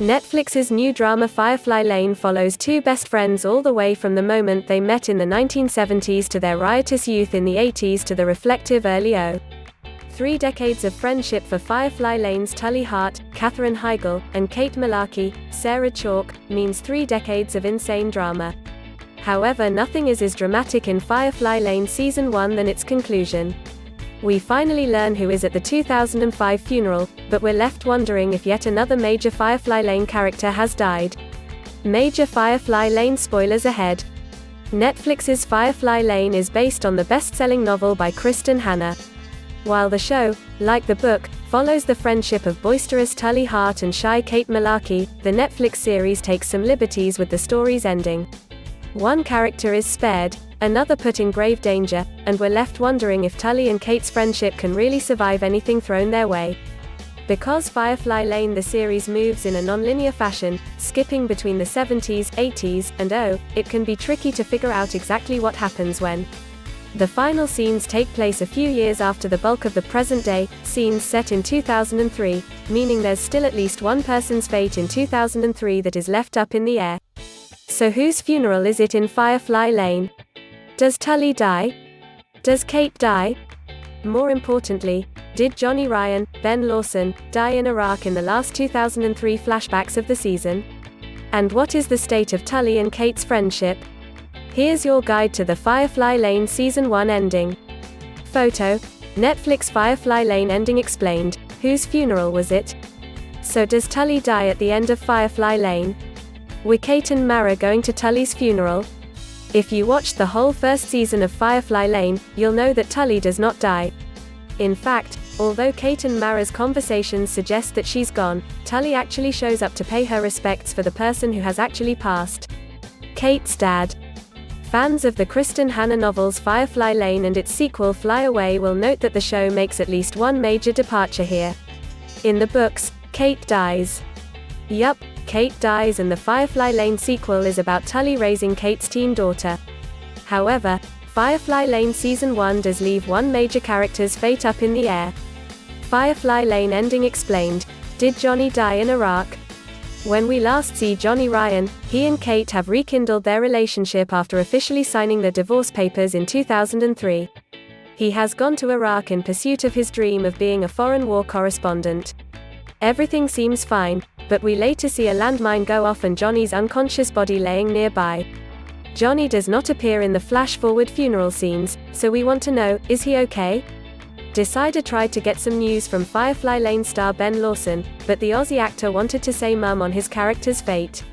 Netflix's new drama Firefly Lane follows two best friends all the way from the moment they met in the 1970s to their riotous youth in the 80s to the reflective early 3 decades of friendship for Firefly Lane's Tully Hart, Katherine Heigl, and Kate Mularkey, Sarah Chalke, means 3 decades of insane drama. However, nothing is as dramatic in Firefly Lane Season 1 than its conclusion. We finally learn who is at the 2005 funeral, but we're left wondering if yet another major Firefly Lane character has died. Major Firefly Lane spoilers ahead. Netflix's Firefly Lane is based on the best-selling novel by Kristin Hannah. While the show, like the book, follows the friendship of boisterous Tully Hart and shy Kate Mularkey, the Netflix series takes some liberties with the story's ending. One character is spared, another put in grave danger, and we're left wondering if Tully and Kate's friendship can really survive anything thrown their way. Because Firefly Lane the series moves in a non-linear fashion, skipping between the 70s, 80s, and it can be tricky to figure out exactly what happens when. The final scenes take place a few years after the bulk of the present-day scenes set in 2003, meaning there's still at least one person's fate in 2003 that is left up in the air. So whose funeral is it in Firefly Lane? Does Tully die? Does Kate die? More importantly, did Johnny Ryan, Ben Lawson, die in Iraq in the last 2003 flashbacks of the season? And what is the state of Tully and Kate's friendship? Here's your guide to the Firefly Lane Season 1 ending. Photo: Netflix Firefly Lane Ending Explained. Whose funeral was it? So does Tully die at the end of Firefly Lane? Were Kate and Marah going to Tully's funeral? If you watched the whole first season of Firefly Lane, you'll know that Tully does not die. In fact, although Kate and Marah's conversations suggest that she's gone, Tully actually shows up to pay her respects for the person who has actually passed. Kate's dad. Fans of the Kristin Hannah novels Firefly Lane and its sequel Fly Away will note that the show makes at least one major departure here. In the books, Kate dies. Yup, Kate dies, and the Firefly Lane sequel is about Tully raising Kate's teen daughter. However, Firefly Lane Season 1 does leave one major character's fate up in the air. Firefly Lane Ending Explained. Did Johnny die in Iraq? When we last see Johnny Ryan, he and Kate have rekindled their relationship after officially signing the divorce papers in 2003. He has gone to Iraq in pursuit of his dream of being a foreign war correspondent. Everything seems fine, but we later see a landmine go off and Johnny's unconscious body laying nearby. Johnny does not appear in the flash-forward funeral scenes, so we want to know, is he okay? Decider tried to get some news from Firefly Lane star Ben Lawson, but the Aussie actor wanted to say mum on his character's fate.